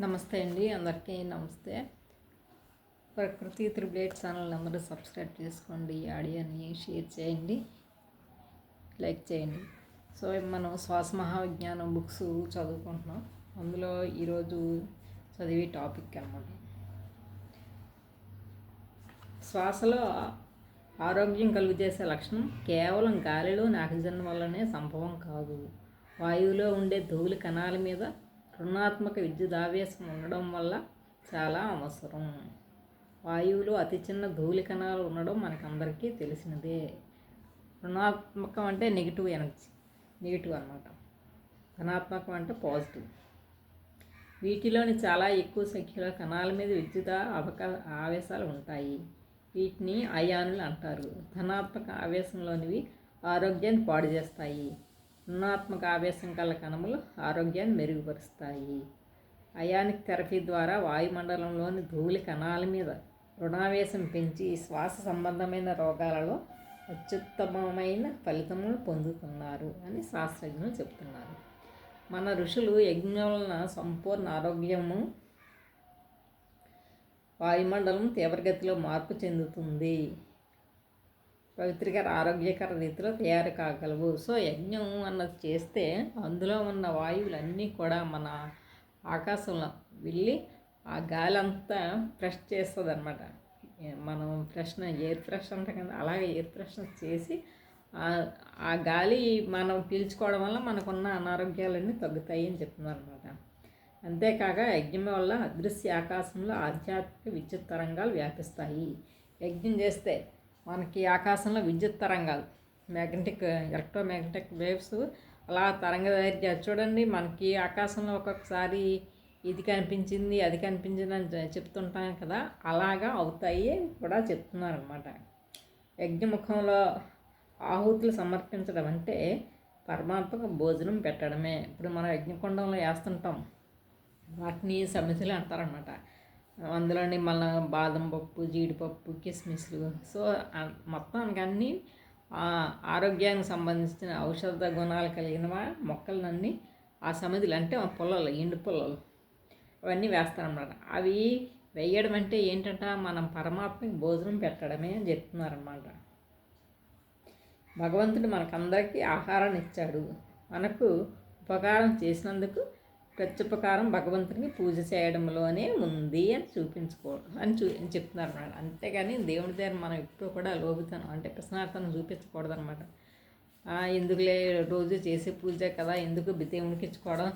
నమస్తే అండి, అందరికీ నమస్తే. ప్రకృతి త్రిబుల్ ఛానల్ అందరూ సబ్స్క్రైబ్ చేసుకోండి, ఆడియోని షేర్ చేయండి, లైక్ చేయండి. సో మనం శ్వాస మహావిజ్ఞానం బుక్స్ చదువుకుంటున్నాం. అందులో ఈరోజు చదివే టాపిక్ అన్నమాట, శ్వాసలో ఆరోగ్యం కలుగజేసే లక్షణం కేవలం గాలిలోని ఆక్సిజన్ వల్లనే సంభవం కాదు. వాయువులో ఉండే ధూళి కణాల మీద రుణాత్మక విద్యుదావేశం ఉండడం వల్ల చాలా అవసరం. వాయువులో అతి చిన్న ధూళి కణాలు ఉండడం మనకందరికీ తెలిసినదే. రుణాత్మకం అంటే నెగిటివ్ ఎనర్జీ, నెగిటివ్ అన్నమాట. ధనాత్మకం అంటే పాజిటివ్. వీటిలోని చాలా ఎక్కువ సంఖ్యలో కణాల మీద విద్యుత్ ఆవేశాలు ఉంటాయి. వీటిని అయానులు అంటారు. ధనాత్మక ఆవేశంలోనివి ఆరోగ్యాన్ని పాడు చేస్తాయి. రుణాత్మక ఆవేశం కల కణములు ఆరోగ్యాన్ని మెరుగుపరుస్తాయి. అయానిక్ థెరపీ ద్వారా వాయుమండలంలోని ధూళి కణాల మీద రుణావేశం పెంచి శ్వాస సంబంధమైన రోగాలలో అత్యుత్తమమైన ఫలితములు పొందుతున్నారు అని శాస్త్రజ్ఞులు చెప్తున్నారు. మన ఋషులు యజ్ఞం వలన సంపూర్ణ ఆరోగ్యము, వాయుమండలం తీవ్రగతిలో మార్పు చెందుతుంది, పవిత్రకర ఆరోగ్యకర రీతిలో తయారు కాగలవు. సో యజ్ఞం అన్నది చేస్తే అందులో ఉన్న వాయువులన్నీ కూడా మన ఆకాశంలో వెళ్ళి ఆ గాలి అంతా ఫ్రెష్ చేస్తుంది అన్నమాట. మనం ఎయిర్ ఫ్రెష్ అంటాం కదా, అలాగే ఎయిర్ ఫ్రెష్ చేసి ఆ గాలి మనం పీల్చుకోవడం వల్ల మనకున్న అనారోగ్యాలన్నీ తగ్గుతాయి అని చెప్తున్నారు అనమాట. అంతేకాక యజ్ఞం వల్ల అదృశ్య ఆకాశంలో ఆధ్యాత్మిక విద్యుత్ తరంగాలు వ్యాపిస్తాయి. యజ్ఞం చేస్తే మనకి ఆకాశంలో విద్యుత్ తరంగాలు, ఎలక్ట్రోమాగ్నెటిక్ వేవ్స్ అలా చూడండి. మనకి ఆకాశంలో ఒక్కొక్కసారి ఇది కనిపించింది, అది కనిపించింది అని చెప్తుంటాం కదా, అలాగా అవుతాయి కూడా చెప్తున్నారు అనమాట. యజ్ఞముఖంలో ఆహుతులు సమర్పించడం అంటే పరమాత్మకు భోజనం పెట్టడమే. ఇప్పుడు మనం యజ్ఞకుండంలో వేస్తుంటాం, వాటిని సమితులు అంటారనమాట. అందులోని మళ్ళీ బాదం పప్పు, జీడిపప్పు, కిస్మిస్లు, సో మొత్తానికి అన్నీ ఆరోగ్యానికి సంబంధించిన ఔషధ గుణాలు కలిగిన మొక్కలన్నీ ఆ సమితులు అంటే పుల్లలు, ఎండు పుల్లలు అవన్నీ వేస్తారన్నమాట. అవి వేయడం అంటే ఏంటంటే మనం పరమాత్మకి భోజనం పెట్టడమే అని చెప్తున్నారన్నమాట. భగవంతుడు మనకందరికీ ఆహారాన్ని ఇచ్చాడు. మనకు ఉపకారం చేసినందుకు ప్రత్యుపకారం భగవంతునికి పూజ చేయడంలోనే ఉంది అని చెప్తున్నారు అన్నమాట. అంతేగాని దేవుడి దగ్గర మనం ఎప్పుడు కూడా లోబితనం అంటే ప్రశ్నార్థనం చూపించకూడదు అనమాట. ఎందుకులే రోజు చేసే పూజ కదా, ఎందుకు దేవుడికి ఇచ్చుకోవడం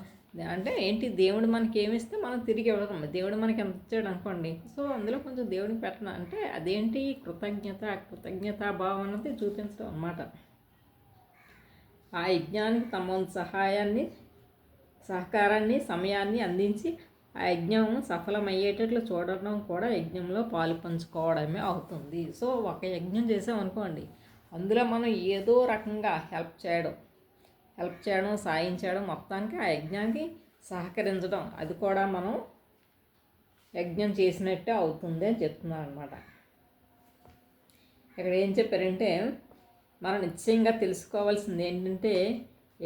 అంటే ఏంటి, దేవుడు మనకి ఏమిస్తే మనం తిరిగి ఇవ్వడం. దేవుడు మనకి ఎంత ఇచ్చాడు అనుకోండి, సో అందులో కొంచెం దేవుడికి పెట్టడం అంటే అదేంటి కృతజ్ఞతాభావం అన్నది చూపించడం అన్నమాట. ఆ యజ్ఞానికి తమ సహకారాన్ని, సమయాన్ని అందించి ఆ యజ్ఞం సఫలమయ్యేటట్లు చూడడం కూడా యజ్ఞంలో పాలు పంచుకోవడమే అవుతుంది. సో ఒక యజ్ఞం చేసామనుకోండి, అందులో మనం ఏదో రకంగా హెల్ప్ చేయడం, సాయం చేయడం, మొత్తానికి ఆ యజ్ఞానికి సహకరించడం, అది కూడా మనం యజ్ఞం చేసినట్టే అవుతుంది అని చెప్తున్నారు అనమాట. ఇక్కడ ఏం చెప్పారంటే మనం నిశ్చయంగా తెలుసుకోవాల్సింది ఏంటంటే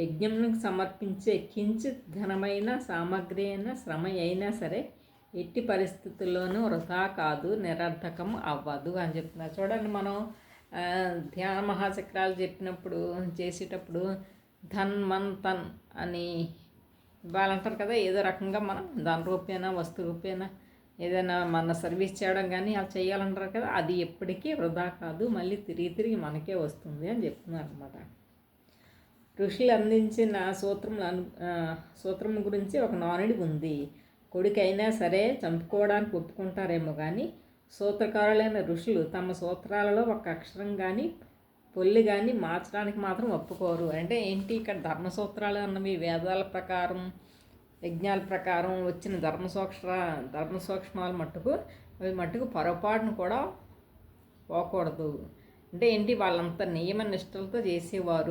యజ్ఞంకి సమర్పించే కించిత్ ఘనమైన సామగ్రి అయినా, శ్రమ అయినా సరే ఎట్టి పరిస్థితుల్లోనూ వృధా కాదు, నిరర్థకం అవ్వదు అని చెప్తున్నారు. చూడండి, మనం ధ్యాన మహాచక్రాలు చేసేటప్పుడు ధన్ మన్ తన్ అని ఇవ్వాలంటారు కదా. ఏదో రకంగా మనం ధన రూపేనా, వస్తు రూపేనా ఏదైనా మన సర్వీస్ చేయడం కానీ అలా చేయాలంటారు కదా, అది ఎప్పటికీ వృధా కాదు, మళ్ళీ తిరిగి మనకే వస్తుంది అని చెప్తున్నారు అనమాట. ఋషులు అందించిన సూత్రం గురించి ఒక నానుడి ఉంది. కొడుకైనా సరే చంపుకోవడానికి ఒప్పుకుంటారేమో కానీ సూత్రకారులైన ఋషులు తమ సూత్రాలలో ఒక అక్షరం కానీ పొల్లి కానీ మార్చడానికి మాత్రం ఒప్పుకోరు. అంటే ఏంటి, ఇక్కడ ధర్మసూత్రాలు అన్నవి వేదాల ప్రకారం, యజ్ఞాల ప్రకారం వచ్చిన ధర్మసూక్ష్మాలు మట్టుకు పొరపాటును కూడా పోకూడదు. అంటే ఏంటి, వాళ్ళంత నియమ నిష్టలతో చేసేవారు,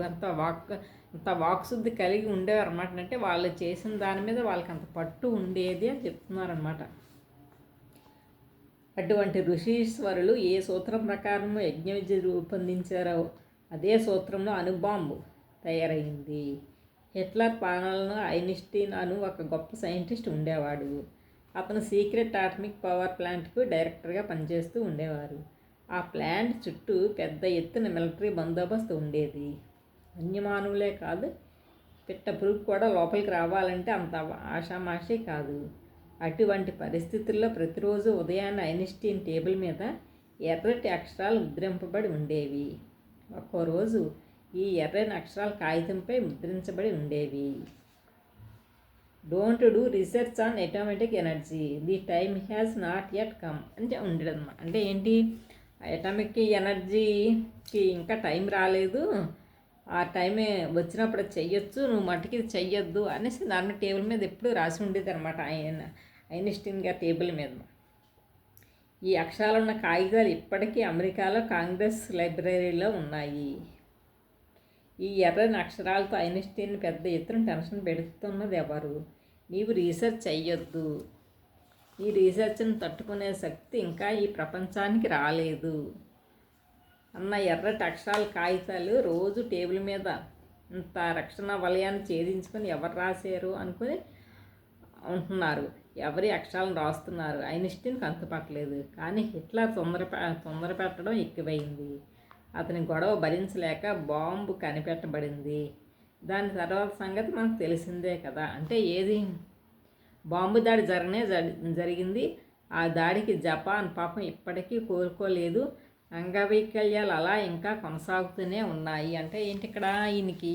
అంత వాక్శుద్ధి కలిగి ఉండేవారు అనమాట. అంటే వాళ్ళు చేసిన దాని మీద వాళ్ళకి అంత పట్టు ఉండేది అని చెప్తున్నారనమాట. అటువంటి ఋషీశ్వరులు ఏ సూత్రం ప్రకారం యజ్ఞ విద్య రూపొందించారో అదే సూత్రంలో అణుబాంబు తయారైంది. హిట్లర్ పాలనలో ఐన్స్టీన్ ఒక గొప్ప సైంటిస్ట్ ఉండేవాడు. అతను సీక్రెట్ ఆటమిక్ పవర్ ప్లాంట్కు డైరెక్టర్గా పనిచేస్తూ ఉండేవారు. ఆ ప్లాంట్ చుట్టూ పెద్ద ఎత్తున మిలిటరీ బందోబస్తు ఉండేది. అన్యమానవులే కాదు, పిట్ట పురుగు కూడా లోపలికి రావాలంటే అంత ఆషామాషి కాదు. అటువంటి పరిస్థితుల్లో ప్రతిరోజు ఉదయాన్నే ఐన్స్టీన్ టేబుల్ మీద ఎర్రటి అక్షరాలు ముద్రింపబడి ఉండేవి. ఒక్కో రోజు ఈ ఎర్రని అక్షరాలు కాగితంపై ముద్రించబడి ఉండేవి. Don't do research on atomic energy, the time has not yet come అంటే ఉండేదన్నమాట. అంటే ఏంటి, అటామిక్ ఎనర్జీకి ఇంకా టైం రాలేదు, ఆ టైమే వచ్చినప్పుడు చెయ్యొచ్చు, నువ్వు మట్టుకి ఇది చెయ్యొద్దు అనేసి దాని టేబుల్ మీద ఎప్పుడు రాసి ఉండేది అనమాట. ఐన్స్టీన్ గారి టేబుల్ మీద ఈ అక్షరాలున్న కాగితాలు ఇప్పటికీ అమెరికాలో కాంగ్రెస్ లైబ్రరీలో ఉన్నాయి. ఈ ఎర్రని అక్షరాలతో ఐన్స్టీన్ పెద్ద ఎత్తున టెన్షన్ పెడుతున్నది ఎవరు? నీవు రీసెర్చ్ చెయ్యొద్దు, ఈ రీసెర్చ్ని తట్టుకునే శక్తి ఇంకా ఈ ప్రపంచానికి రాలేదు అన్న ఎర్రటి అక్షరాల కాగితాలు రోజు టేబుల్ మీద ఇంత రక్షణ వలయాన్ని ఛేదించుకొని ఎవరు రాశారు అనుకుని ఉంటున్నారు. ఎవరి అక్షరాలను రాస్తున్నారు ఐన్స్టీన్కి అంతుపట్టలేదు. కానీ హిట్లర్ తొందర పెట్టడం ఎక్కువైంది. అతని గొడవ భరించలేక బాంబు కనిపెట్టబడింది. దాని తర్వాత సంగతి మనకు తెలిసిందే కదా. అంటే ఏది, బాంబు దాడి జరిగింది. ఆ దాడికి జపాన్ పాపం ఇప్పటికీ కోరుకోలేదు. అంగవైకల్యాలు అలా ఇంకా కొనసాగుతూనే ఉన్నాయి. అంటే ఏంటి, ఇక్కడ ఈయనకి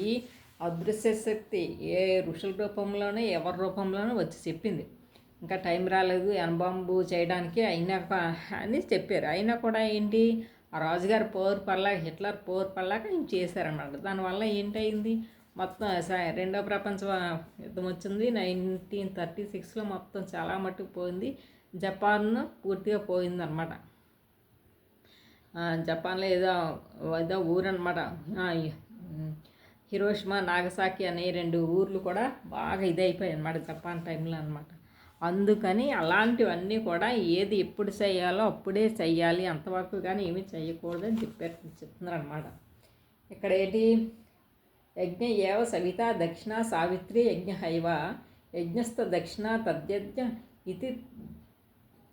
అదృశ్య శక్తి ఏ ఋషుల రూపంలోనే ఎవరి రూపంలోనే వచ్చి చెప్పింది, ఇంకా టైం రాలేదు ఎనబాంబు చేయడానికి అయినా అని చెప్పారు. అయినా కూడా ఏంటి, ఆ రాజుగారి పోరు పల్లాక, హిట్లర్ పోరు పల్లాక ఇంక చేశారన్నమాట. దానివల్ల ఏంటయింది, మొత్తం రెండో ప్రపంచ యుద్ధం వచ్చింది. 1936లో మొత్తం చాలా మట్టుకు పోయింది. జపాన్ పూర్తిగా పోయిందన్నమాట. జపాన్లో ఏదో ఊరు అనమాట, హిరోషిమా నాగసాకి అనే 2 ఊర్లు కూడా బాగా ఇదైపోయాయి అన్నమాట జపాన్ టైంలో అనమాట. అందుకని అలాంటివన్నీ కూడా ఏది ఎప్పుడు చేయాలో అప్పుడే చెయ్యాలి, అంతవరకు కానీ ఏమీ చేయకూడదని చెప్తున్నారు అనమాట. ఇక్కడ ఏంటి, యజ్ఞ ఏవ సవిత దక్షిణ సావిత్రి యజ్ఞ హైవ యజ్ఞస్థ దక్షిణ తద్యజ్ఞ ఇది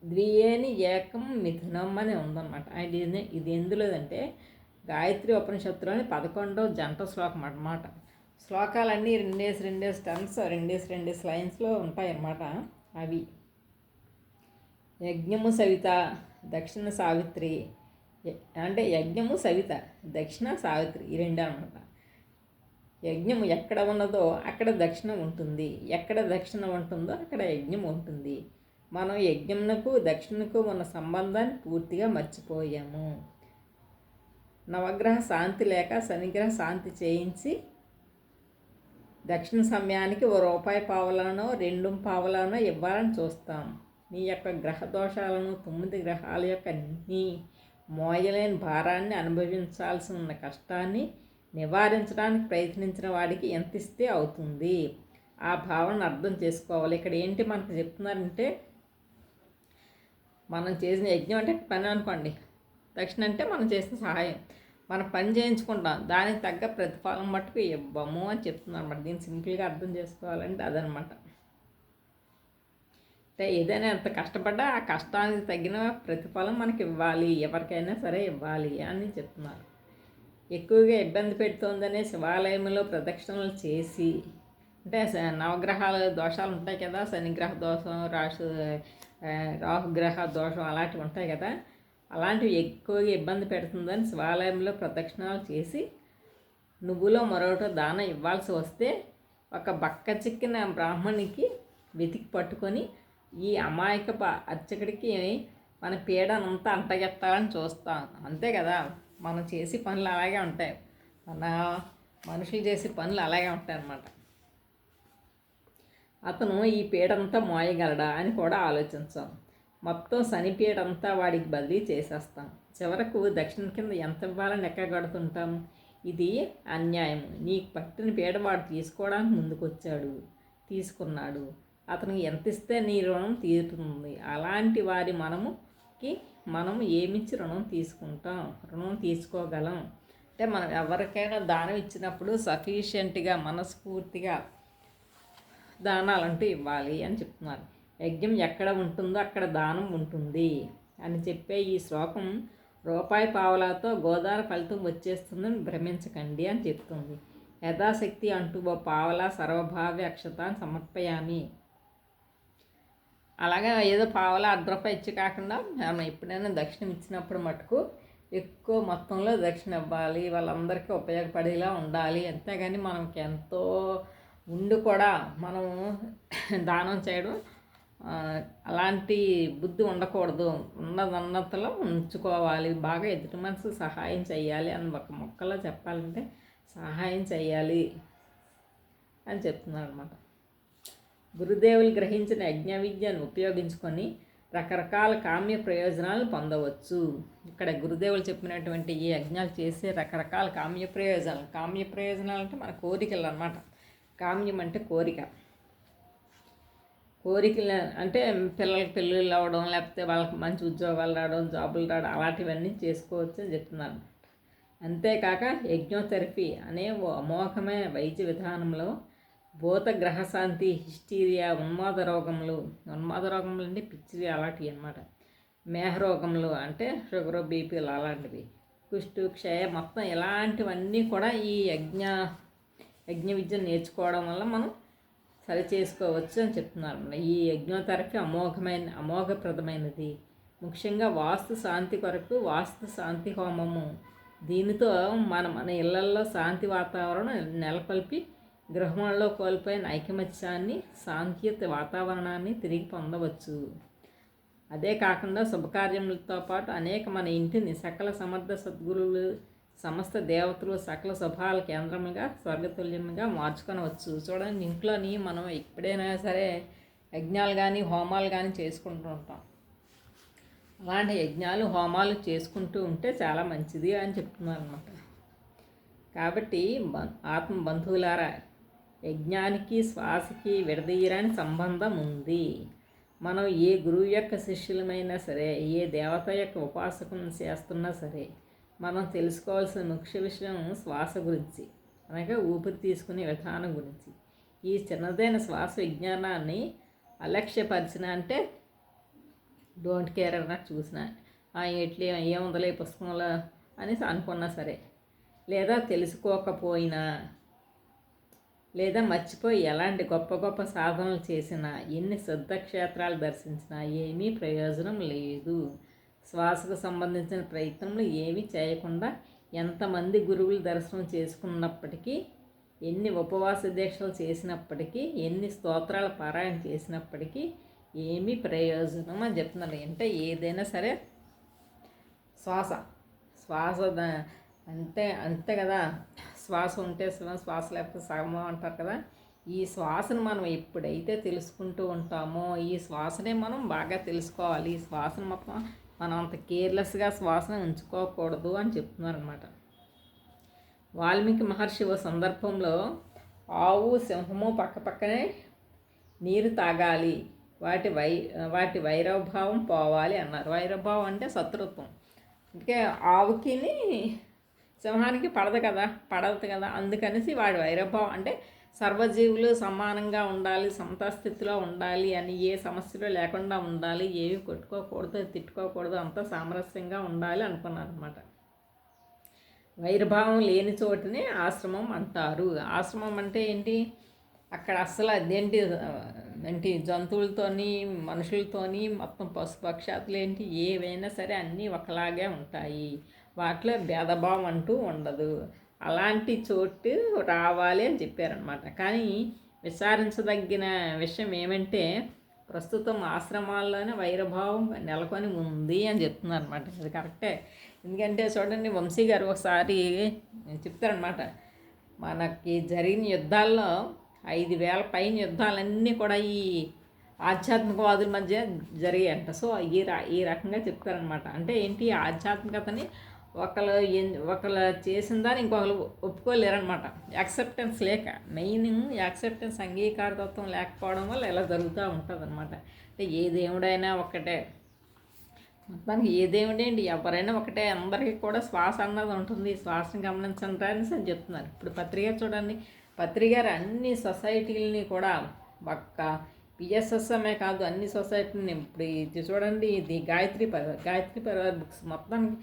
ద్వియేని ఏకం మిథునం అని ఉందన్నమాట. ఇది ఎందులోదంటే గాయత్రి ఉపనిషత్తులోని 11వ జంట శ్లోకం అన్నమాట. శ్లోకాలన్నీ 2 టర్న్స్ 2 లైన్స్లో ఉంటాయన్నమాట. అవి యజ్ఞము సవిత దక్షిణ సావిత్రి, అంటే యజ్ఞము సవిత దక్షిణ సావిత్రి ఈ 2 అనమాట. యజ్ఞము ఎక్కడ ఉన్నదో అక్కడ దక్షిణ ఉంటుంది, ఎక్కడ దక్షిణ ఉంటుందో అక్కడ యజ్ఞం ఉంటుంది. మనం యజ్ఞమునకు దక్షిణకు ఉన్న సంబంధాన్ని పూర్తిగా మర్చిపోయాము. నవగ్రహ శాంతి లేక శనిగ్రహ శాంతి చేయించి దక్షిణ సమయానికి ₹1 పావలానో 2 పావలానో ఇవ్వాలని చూస్తాం. నీ యొక్క గ్రహ దోషాలను 9 గ్రహాల యొక్క నీ మోయలేని భారాన్ని అనుభవించాల్సి ఉన్న కష్టాన్ని నివారించడానికి ప్రయత్నించిన వాడికి ఎంత ఇస్తే అవుతుంది, ఆ భావనను అర్థం చేసుకోవాలి. ఇక్కడ ఏంటి మనకు చెప్తున్నారంటే, మనం చేసిన యజ్ఞం అంటే పని అనుకోండి, దక్షిణ అంటే మనం చేసిన సహాయం, మనం పని చేయించుకుంటాం, దానికి తగ్గ ప్రతిఫలం మట్టుకు ఇవ్వము అని చెప్తున్నారు అన్నమాట. దీన్ని సింపుల్గా అర్థం చేసుకోవాలంటే అదనమాట. అంటే ఏదైనా ఎంత కష్టపడ్డా ఆ కష్టానికి తగిన ప్రతిఫలం మనకి ఇవ్వాలి, ఎవరికైనా సరే ఇవ్వాలి అని చెప్తున్నారు. ఎక్కువగా ఇబ్బంది పెడుతోందనే శివాలయంలో ప్రదక్షిణలు చేసి, అంటే నవగ్రహాల దోషాలు ఉంటాయి కదా, శనిగ్రహ దోషం, రాహుగ్రహ దోషం అలాంటివి ఉంటాయి కదా, అలాంటివి ఎక్కువగా ఇబ్బంది పెడుతుందని శివాలయంలో ప్రదక్షిణాలు చేసి నువ్వులో మరొకటో దానం ఇవ్వాల్సి వస్తే ఒక బక్క చిక్కిన బ్రాహ్మణికి వెతికి పట్టుకొని ఈ అమాయక అర్చకుడికి మన పీడనంతా అంటగెట్టాలని చూస్తాం. అంతే కదా, మనం చేసే పనులు అలాగే ఉంటాయి, మన మనుషులు చేసే పనులు అలాగే ఉంటాయి అన్నమాట. అతను ఈ పీడంతా మోయగలడా అని కూడా ఆలోచించాం. మొత్తం శనిపీడంతా వాడికి బదిలీ చేసేస్తాం. చివరకు దక్షిణ కింద ఎంత ఇవ్వాలని ఎక్కగడుతుంటాం. ఇది అన్యాయం. నీకు పట్టిన పీడ వాడు తీసుకోవడానికి ముందుకొచ్చాడు, తీసుకున్నాడు. అతనికి ఎంత ఇస్తే నీ రుణం తీరుతుంది. అలాంటి వారి మనం ఏమిచ్చి రుణం తీసుకుంటాం, రుణం తీసుకోగలం. అంటే మనం ఎవరికైనా దానం ఇచ్చినప్పుడు సఫిషియెంట్గా మనస్ఫూర్తిగా దానాలంటూ ఇవ్వాలి అని చెప్తున్నారు. యజ్ఞం ఎక్కడ ఉంటుందో అక్కడ దానం ఉంటుంది అని చెప్పే ఈ శ్లోకం రూపాయి పావలాతో గోదాన ఫలితం వచ్చేస్తుందని భ్రమించకండి అని చెప్తుంది. యథాశక్తి అంటూ ఓ పావలా సర్వభావ్య అక్షతాన్ని సమర్పయామి. అలాగే ఏదో పావలా రూపాయి ఇచ్చి కాకుండా మనం ఎప్పుడైనా దక్షిణ ఇచ్చినప్పుడు మటుకు ఎక్కువ మొత్తంలో దక్షిణ ఇవ్వాలి, వాళ్ళందరికీ ఉపయోగపడేలా ఉండాలి. అంతేగాని మనకి ఎంతో ఉండి కూడా మనం దానం చేయడం అలాంటి బుద్ధి ఉండకూడదు. ఉన్నదన్నతలో ఉంచుకోవాలి. బాగా ఎదుటి మనసు సహాయం చేయాలి అని ఒక మొక్కలో చెప్పాలంటే సహాయం చేయాలి అని చెప్తున్నాడు అనమాట. గురుదేవులు గ్రహించిన యజ్ఞ విద్యను ఉపయోగించుకొని రకరకాల కామ్య ప్రయోజనాలను పొందవచ్చు. ఇక్కడ గురుదేవులు చెప్పినటువంటి ఈ యజ్ఞాలు చేసే రకరకాల కామ్య ప్రయోజనాలు అంటే మన కోరికలు అన్నమాట. కామ్యం అంటే కోరికలు అంటే పిల్లలకి పెళ్ళిళ్ళు అవ్వడం, లేకపోతే వాళ్ళకి మంచి ఉద్యోగాలు రావడం, జాబులు రావడం, అలాంటివన్నీ చేసుకోవచ్చు అని చెప్తున్నారు. అంతేకాక యజ్ఞోథెరపీ అనే ఓ అమోఘమైన వైద్య విధానంలో భూత గ్రహశాంతి, హిస్టీరియా, ఉన్మాద రోగములు అంటే పిచ్చివి అలాంటివి అన్నమాట. మేహరోగములు అంటే షుగర్, బీపీలు అలాంటివి, కుష్టు, క్షయ మొత్తం ఇలాంటివన్నీ కూడా ఈ యజ్ఞ విద్యను నేర్చుకోవడం వల్ల మనం సరి చేసుకోవచ్చు అని చెప్తున్నారు. ఈ యజ్ఞోథెరపీ అమోఘప్రదమైనది. ముఖ్యంగా వాస్తు శాంతి కొరకు వాస్తు శాంతి హోమము. దీనితో మన ఇళ్లల్లో శాంతి వాతావరణం నెలకొల్పి గృహంలో కోల్పోయిన ఐకమత్యాన్ని, శాంతియుత వాతావరణాన్ని తిరిగి పొందవచ్చు. అదే కాకుండా శుభకార్యములతో పాటు అనేక మన ఇంటిని సకల సమర్థ సద్గురువులు, సమస్త దేవతలు, సకల శుభాల కేంద్రముగా, స్వర్గతుల్యముగా మార్చుకొనవచ్చు. చూడండి, ఇంట్లోని మనం ఎప్పుడైనా సరే యజ్ఞాలు కానీ హోమాలు కానీ చేసుకుంటూ ఉంటాం. అలాంటి యజ్ఞాలు హోమాలు చేసుకుంటూ ఉంటే చాలా మంచిది అని చెప్తున్నారు అన్నమాట. కాబట్టి ఆత్మ బంధువులారా, యజ్ఞానికి శ్వాసకి విడదీయరాని సంబంధం ఉంది. మనం ఏ గురువు యొక్క శిష్యులమైనా సరే, ఏ దేవత యొక్క ఉపాసకం చేస్తున్నా సరే, మనం తెలుసుకోవాల్సిన ముఖ్య విషయం శ్వాస గురించి, అనగా ఊపిరి తీసుకునే విధానం గురించి. ఈ చిన్నదైన శ్వాస విజ్ఞానాన్ని అలక్ష్యపరిచిన అంటే డోంట్ కేర్ అన్నట్టు చూసిన ఎట్లే ఏముందలే పుస్తకంలో అనేసి అనుకున్నా సరే, లేదా తెలుసుకోకపోయినా, లేదా మర్చిపోయి ఎలాంటి గొప్ప గొప్ప సాధనలు చేసినా, ఎన్ని సిద్ధక్షేత్రాలు దర్శించినా ఏమీ ప్రయోజనం లేదు. శ్వాసకు సంబంధించిన ప్రయత్నములు ఏమీ చేయకుండా ఎంతమంది గురువులు దర్శనం చేసుకున్నప్పటికీ, ఎన్ని ఉపవాస దీక్షలు చేసినప్పటికీ, ఎన్ని స్తోత్రాల పారాయణ చేసినప్పటికీ ఏమీ ప్రయోజనం అని చెప్తున్నారు. అంటే ఏదైనా సరే శ్వాస అంతే కదా. శ్వాస ఉంటే శివం, శ్వాస లేకపోతే సగమం అంటారు కదా. ఈ శ్వాసను మనం ఎప్పుడైతే తెలుసుకుంటూ ఉంటామో, ఈ శ్వాసనే మనం బాగా తెలుసుకోవాలి. ఈ శ్వాసను మొత్తం మనం అంత కేర్లెస్గా శ్వాసను ఉంచుకోకూడదు అని చెప్తున్నారు అనమాట. వాల్మీకి మహర్షి ఓ సందర్భంలో ఆవు, సింహము పక్కపక్కనే నీరు తాగాలి, వాటి వైరభావం పోవాలి అన్నారు. వైరభావం అంటే శత్రుత్వం. అందుకే ఆవుకి సింహానికి పడదు కదా. అందుకనేసి వాడి వైరభావం అంటే సర్వజీవులు సమానంగా ఉండాలి, సమతాస్థితిలో ఉండాలి అని, ఏ సమస్యలు లేకుండా ఉండాలి, ఏవి కొట్టుకోకూడదు, తిట్టుకోకూడదు, అంతా సామరస్యంగా ఉండాలి అనుకున్నారు అనమాట. వైరభావం లేని చోటునే ఆశ్రమం అంటారు. ఆశ్రమం అంటే ఏంటి? అక్కడ అస్సలు ఏంటి జంతువులతోని, మనుషులతోని, మొత్తం పశుపక్షాతులు ఏంటి ఏవైనా సరే అన్నీ ఒకలాగే ఉంటాయి. వాటిలో భేదభావం అంటూ ఉండదు. అలాంటి చోటు రావాలి అని చెప్పారనమాట. కానీ విచారించదగిన విషయం ఏమంటే, ప్రస్తుతం ఆశ్రమాల్లోనే వైరభావం నెలకొని ఉంది అని చెప్తున్నారు అనమాట. అది కరెక్టే. ఎందుకంటే చూడండి, వంశీ గారు ఒకసారి చెప్తారనమాట, మనకి జరిగిన యుద్ధాల్లో 5,000 పైన యుద్ధాలన్నీ కూడా ఈ ఆధ్యాత్మికవాదుల మధ్య జరిగాయంట. సో ఈ రకంగా చెప్తారనమాట. అంటే ఏంటి, ఆధ్యాత్మికతని ఒకళ్ళు చేసిన దాన్ని ఇంకొకరు ఒప్పుకోలేరనమాట. యాక్సెప్టెన్స్ లేక, మెయిన్ యాక్సెప్టెన్స్, అంగీకారతత్వం లేకపోవడం వల్ల ఇలా జరుగుతూ ఉంటుంది అనమాట. అంటే ఏ దేవుడైనా ఒకటే, మొత్తానికి ఏ దేవుడేంటి ఎవరైనా ఒకటే, అందరికీ కూడా శ్వాస అన్నది ఉంటుంది. శ్వాసను గమనించండి అని చెప్తున్నారు. ఇప్పుడు పత్రిక చూడండి, పత్రిక అన్ని సొసైటీలని కూడా ఒక్క పిఎస్ఎస్ఎంఏ కాదు, అన్ని సొసైటీని ఇప్పుడు ఇది చూడండి, ఇది గాయత్రి పరివార్ బుక్స్ మొత్తానికి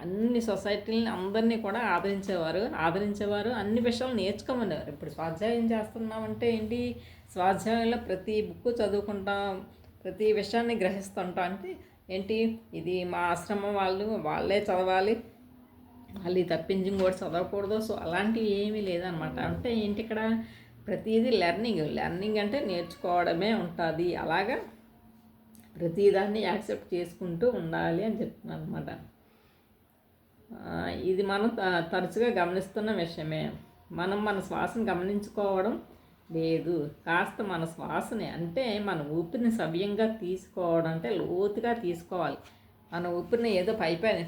అన్ని సొసైటీలని అందరినీ కూడా ఆదరించేవారు, అన్ని విషయాలు నేర్చుకోమనేవారు. ఇప్పుడు స్వాధ్యాయం చేస్తున్నామంటే ఏంటి, స్వాధ్యాయంలో ప్రతి బుక్ చదువుకుంటాం, ప్రతి విషయాన్ని గ్రహిస్తుంటాం. అంటే ఏంటి, ఇది మా ఆశ్రమం వాళ్ళే చదవాలి, వాళ్ళు తప్పించి కూడా చదవకూడదు. సో అలాంటివి ఏమీ లేదనమాట. అంటే ఏంటి, ఇక్కడ ప్రతిదీ లెర్నింగ్ అంటే నేర్చుకోవడమే ఉంటుంది. అలాగా ప్రతిదాన్ని యాక్సెప్ట్ చేసుకుంటూ ఉండాలి అని చెప్తున్నాను అనమాట. ఇది మనం తరచుగా గమనిస్తున్న విషయమే. మనం మన శ్వాసను గమనించుకోవడం లేదు. కాస్త మన శ్వాసని, అంటే మన ఊపిరిని సవ్యంగా తీసుకోవడం, అంటే లోతుగా తీసుకోవాలి. మన ఊపిరిని ఏదో పైపైన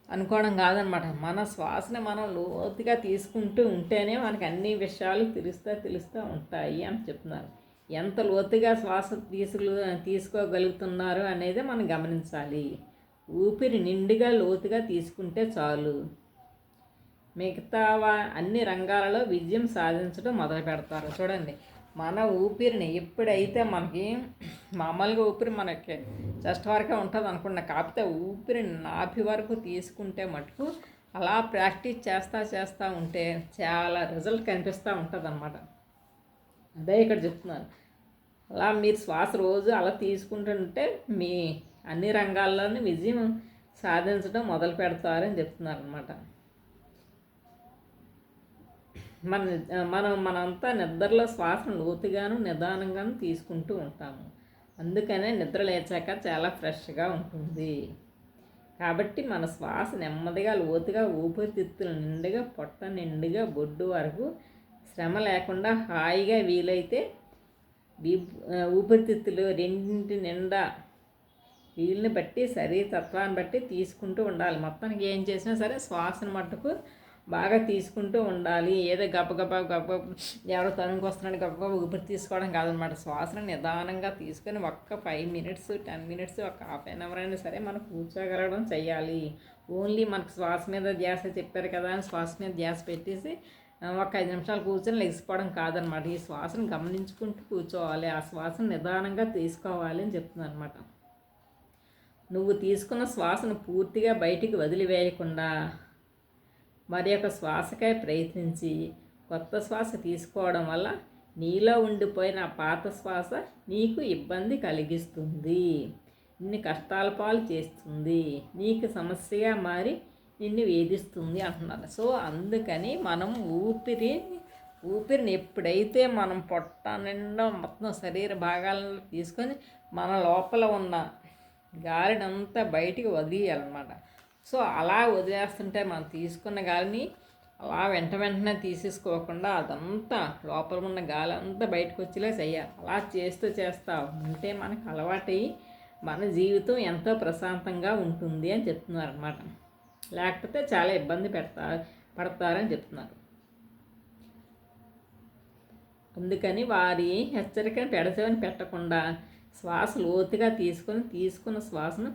అనుకోవడం కాదనమాట. మన శ్వాసని మనం లోతుగా తీసుకుంటూ ఉంటేనే మనకి అన్ని విషయాలు తెలుస్తూ ఉంటాయి అని చెప్తున్నారు. ఎంత లోతుగా శ్వాస తీసుకోగలుగుతున్నారు అనేది మనం గమనించాలి. ఊపిరి నిండుగా లోతుగా తీసుకుంటే చాలు, మిగతా అన్ని రంగాలలో విజయం సాధించడం మొదలు పెడతారు. చూడండి, మన ఊపిరిని ఎప్పుడైతే మనకి మామూలుగా ఊపిరి మనకి చెస్ట్ వరకే ఉంటుంది అనుకున్నా, కాకపోతే ఊపిరిని నాభి వరకు తీసుకుంటే మటుకు అలా ప్రాక్టీస్ చేస్తూ ఉంటే చాలా రిజల్ట్ కనిపిస్తూ ఉంటుంది అన్నమాట. అదే ఇక్కడ చెప్తున్నాను. అలా మీరు శ్వాస రోజు అలా తీసుకుంటుంటే మీ అన్ని రంగాల్లోనూ విజయం సాధించడం మొదలు పెడతారని చెప్తున్నారు అన్నమాట. మనంతా నిద్రలో శ్వాసను లోతుగాను నిదానంగాను తీసుకుంటూ ఉంటాము. అందుకనే నిద్ర లేచాక చాలా ఫ్రెష్గా ఉంటుంది. కాబట్టి మన శ్వాస నెమ్మదిగా లోతుగా ఊపిరితిత్తులు నిండుగా పొట్ట నిండుగా బొడ్డు వరకు శ్రమ లేకుండా హాయిగా వీలైతే ఊపిరితిత్తులు రెండింటి నిండా వీలుని బట్టి శరీర తత్వాన్ని బట్టి తీసుకుంటూ ఉండాలి. మొత్తానికి ఏం చేసినా సరే శ్వాసను మట్టుకు బాగా తీసుకుంటూ ఉండాలి. ఏదో గబగబా ఎవరో తనుకు వస్తున్నాడు గబగబా ఊపిరి తీసుకోవడం కాదనమాట. శ్వాసను నిదానంగా తీసుకొని ఒక్క 5 minutes 10 minutes ఒక హాఫ్ అన్ అవర్ అయినా సరే మనం కూర్చోగలగడం చెయ్యాలి. ఓన్లీ మనకు శ్వాస మీద ధ్యాస చెప్పారు కదా అని శ్వాస మీద ధ్యాస పెట్టేసి ఒక 5 నిమిషాలు కూర్చొని లెగిసిపోవడం కాదనమాట. ఈ శ్వాసను గమనించుకుంటూ కూర్చోవాలి, ఆ శ్వాసను నిదానంగా తీసుకోవాలి అని చెప్తున్నాను అనమాట. నువ్వు తీసుకున్న శ్వాసను పూర్తిగా బయటికి వదిలివేయకుండా మరి ఒక శ్వాసకై ప్రయత్నించి కొత్త శ్వాస తీసుకోవడం వల్ల నీలో ఉండిపోయిన పాత శ్వాస నీకు ఇబ్బంది కలిగిస్తుంది, నిన్ను కష్టాల పాలు చేస్తుంది, నీకు సమస్యగా మారి నిన్ను వేధిస్తుంది అంటున్నారు. సో అందుకని మనం ఊపిరిని ఎప్పుడైతే మనం పొట్ట నిండా మొత్తం శరీర భాగాలను తీసుకొని మన లోపల ఉన్న గాలినంతా బయటికి వదిలేయాలన్నమాట. సో అలా వదిలేస్తుంటే మనం తీసుకున్న గాలిని అలా వెంటనే తీసేసుకోకుండా అదంతా లోపల ఉన్న గాలి అంతా బయటకు వచ్చేలా చేయాలి. అలా చేస్తూ ఉంటే మనకు అలవాటయ్యి మన జీవితం ఎంతో ప్రశాంతంగా ఉంటుంది అని చెప్తున్నారు అన్నమాట. లేకపోతే చాలా ఇబ్బంది పడతారని చెప్తున్నారు. అందుకని వారి హెచ్చరికను పెడచెవిని పెట్టకుండా శ్వాస లోతుగా తీసుకున్న శ్వాసను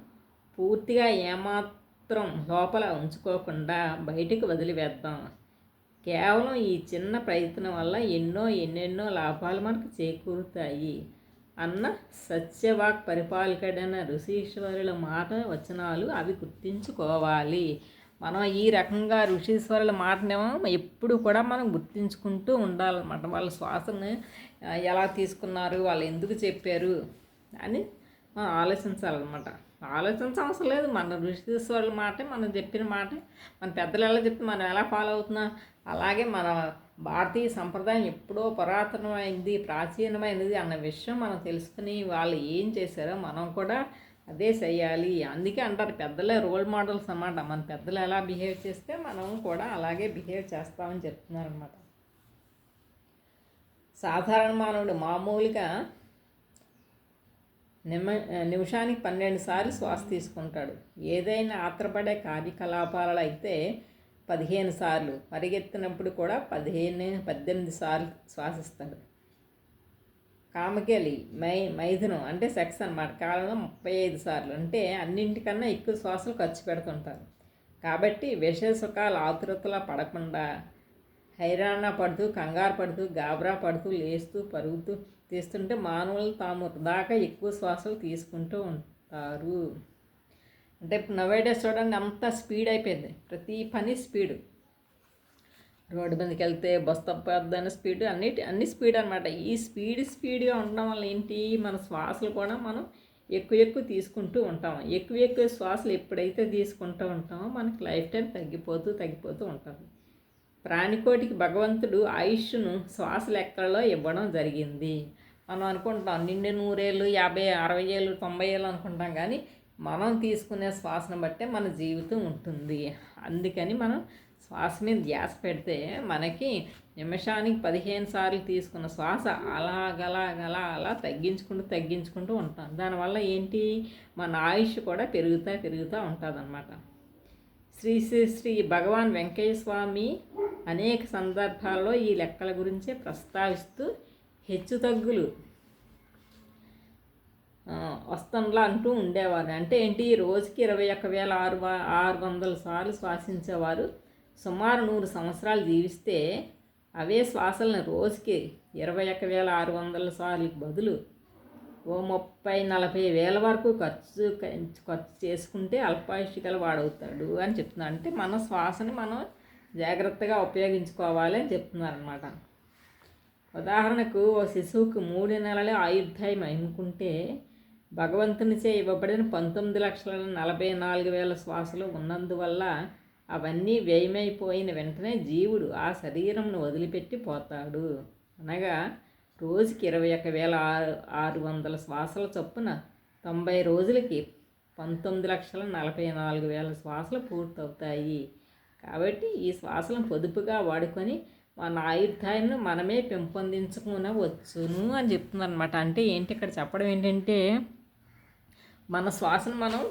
పూర్తిగా ఏమాత్రం లోపల ఉంచుకోకుండా బయటికి వదిలివేద్దాం. కేవలం ఈ చిన్న ప్రయత్నం వల్ల ఎన్నెన్నో లాభాలు మనకు చేకూరుతాయి అన్న సత్యవాక్ పరిపాలకుడైన ఋషీశ్వరుల మాట వచనాలు అవి గుర్తించుకోవాలి. మనం ఈ రకంగా ఋషీశ్వరుల మాటనేమో ఎప్పుడు కూడా మనం గుర్తించుకుంటూ ఉండాలన్నమాట. వాళ్ళ శ్వాసను ఎలా తీసుకున్నారు, వాళ్ళు ఎందుకు చెప్పారు అని మనం ఆలోచించాలన్నమాట. ఆలోచించవసరం లేదు, మన ఋషీశ్వరుల మాటే, మనం చెప్పిన మాటే, మన పెద్దలు ఎలా చెప్తే మనం ఎలా ఫాలో అవుతున్నాం. అలాగే మన భారతీయ సంప్రదాయం ఎప్పుడో పురాతనమైంది, ప్రాచీనమైనది అన్న విషయం మనం తెలుసుకుని వాళ్ళు ఏం చేశారో మనం కూడా అదే చేయాలి. అందుకే అంటారు పెద్దలే రోల్ మోడల్స్ అన్నమాట. మన పెద్దలు ఎలా బిహేవ్ చేస్తే మనం కూడా అలాగే బిహేవ్ చేస్తామని చెప్తున్నారు అన్నమాట. సాధారణ మానవుడు మామూలుగా నిమిషానికి 12 సార్లు శ్వాస తీసుకుంటాడు. ఏదైనా ఆత్రపడే కార్యకలాపాలలో అయితే 15 సార్లు, పరిగెత్తినప్పుడు కూడా 18 సార్లు శ్వాసిస్తాడు. కామకేలి మైథునం అంటే సెక్స్ అన్నమాట, కాలంలో 35 సార్లు, అంటే అన్నింటికన్నా ఎక్కువ శ్వాసలు ఖర్చు పెడుతుంటారు. కాబట్టి విషయ సుఖాలు ఆతురతలా పడకుండా హైరాణ పడుతూ కంగారు పడుతూ గాబరా పడుతూ లేస్తూ పరుగుతూ తీస్తుంటే మానవులు తాము దాకా ఎక్కువ శ్వాసలు తీసుకుంటూ ఉంటారు. అంటే ఇప్పుడు నవేడేస్ చూడండి అంత స్పీడ్ అయిపోయింది, ప్రతి పని స్పీడు. రోడ్డు మీదకి వెళ్తే బస్ తప్పొద్దని స్పీడ్, అన్ని స్పీడ్ అనమాట. ఈ స్పీడ్గా ఉండడం వల్ల ఏంటి, మన శ్వాసలు కూడా మనం ఎక్కువ తీసుకుంటూ ఉంటాం. ఎక్కువ శ్వాసలు ఎప్పుడైతే తీసుకుంటూ ఉంటామో మనకి లైఫ్ టైం తగ్గిపోతూ ఉంటుంది. ప్రాణికోటికి భగవంతుడు ఆయుష్ను శ్వాస లెక్కల్లో ఇవ్వడం జరిగింది. మనం అనుకుంటాం నిండు 100 ఏళ్ళు, 50, 60 ఏళ్ళు, 90 ఏళ్ళు అనుకుంటాం, కానీ మనం తీసుకునే శ్వాసను బట్టే మన జీవితం ఉంటుంది. అందుకని మనం శ్వాస మీద ధ్యాస పెడితే మనకి నిమిషానికి 15 సార్లు తీసుకున్న శ్వాస అలా తగ్గించుకుంటూ ఉంటాం. దానివల్ల ఏంటి, మన ఆయుష్ కూడా పెరుగుతూ ఉంటుంది అన్నమాట. శ్రీ భగవాన్ వెంకయ్య స్వామి అనేక సందర్భాల్లో ఈ లెక్కల గురించే ప్రస్తావిస్తూ హెచ్చుతగ్గులు వస్తంలా అంటూ ఉండేవారు. అంటే ఏంటి, రోజుకి 21,600 సార్లు శ్వాసించేవారు సుమారు 100 సంవత్సరాలు జీవిస్తే అవే శ్వాసలను రోజుకి 21,600 సార్లకు బదులు ఓ 30-40 వేల వరకు ఖర్చు చేసుకుంటే అల్పాయుష్య గల వాడవుతాడు అని చెప్తున్నారు. అంటే మన శ్వాసని మనం జాగ్రత్తగా ఉపయోగించుకోవాలి అని చెప్తున్నారనమాట. ఉదాహరణకు ఓ శిశువుకు 3 నెలలే ఆయుర్దాయం అనుకుంటే భగవంతునిచే ఇవ్వబడిన 19,44,000 శ్వాసలు ఉన్నందువల్ల అవన్నీ వ్యయమైపోయిన వెంటనే జీవుడు ఆ శరీరంను వదిలిపెట్టి పోతాడు. అనగా రోజుకి 21,600 శ్వాసల చొప్పున 90 రోజులకి 19,44,000 శ్వాసలు పూర్తవుతాయి. కాబట్టి ఈ శ్వాసలను పొదుపుగా వాడుకొని మన ఆయుర్దాయాన్ని మనమే పెంపొందించుకునవచ్చును అని చెప్తున్నారు అనమాట. అంటే ఏంటి ఇక్కడ చెప్పడం ఏంటంటే, మన శ్వాసను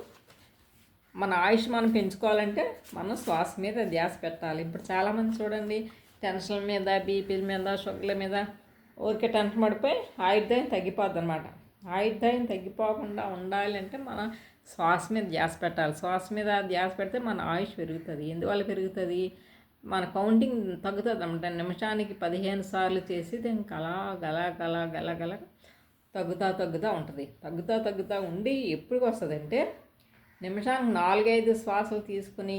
మన ఆయుష్ మనం పెంచుకోవాలంటే మనం శ్వాస మీద ధ్యాస పెట్టాలి. ఇప్పుడు చాలామంది చూడండి టెన్షన్ల మీద, బీపీల మీద, షుగర్ల మీద ఊరికే టెన్షన్ పడిపోయి ఆయుర్దాయం తగ్గిపోద్ది అనమాట. ఆయుర్దాయం తగ్గిపోకుండా ఉండాలి అంటే మన శ్వాస మీద ధ్యాస పెట్టాలి. శ్వాస మీద ధ్యాస పెడితే మన ఆయుష్ పెరుగుతుంది. ఎందువల్ల పెరుగుతుంది, మన కౌంటింగ్ తగ్గుతుంది అన్నమాట. నిమిషానికి 15 సార్లు చేసి దానికి గల తగ్గుతూ ఉంటుంది. తగ్గుతూ ఉండి ఎప్పుడు వస్తుంది అంటే నిమిషానికి 4-5 శ్వాసలు తీసుకుని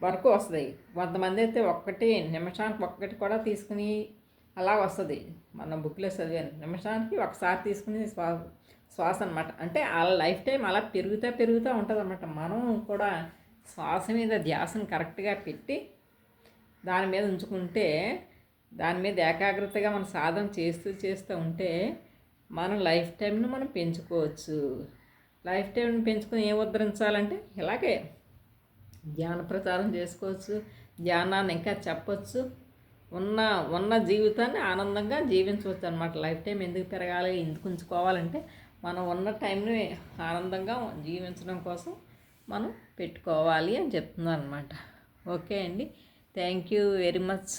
వరకు వస్తుంది. కొంతమంది అయితే నిమిషానికి ఒక్కటి కూడా తీసుకుని అలా వస్తుంది. మన బుక్లో చదివాను, నిమిషానికి ఒకసారి తీసుకుని శ్వాస అనమాట. అంటే ఆ లైఫ్ టైం అలా పెరుగుతూ ఉంటుంది అన్నమాట. మనం కూడా శ్వాస మీద ధ్యాసను కరెక్ట్గా పెట్టి దాని మీద ఉంచుకుంటే, దాని మీద ఏకాగ్రతగా మనం సాధన చేస్తూ ఉంటే మనం లైఫ్ టైంను మనం పెంచుకోవచ్చు. లైఫ్ టైంని పెంచుకొని ఏం ఉద్ధరించాలంటే ఇలాగే ధ్యాన ప్రచారం చేసుకోవచ్చు, ధ్యానాన్ని ఇంకా చెప్పచ్చు, ఉన్న జీవితాన్ని ఆనందంగా జీవించవచ్చు అనమాట. లైఫ్ టైం ఎందుకు పెరగాలి, ఎందుకు ఉంచుకోవాలంటే మనం ఉన్న టైంని ఆనందంగా జీవించడం కోసం మనం పెట్టుకోవాలి అని చెప్తున్నాను అనమాట. ఓకే అండి, థ్యాంక్ యూ వెరీ మచ్.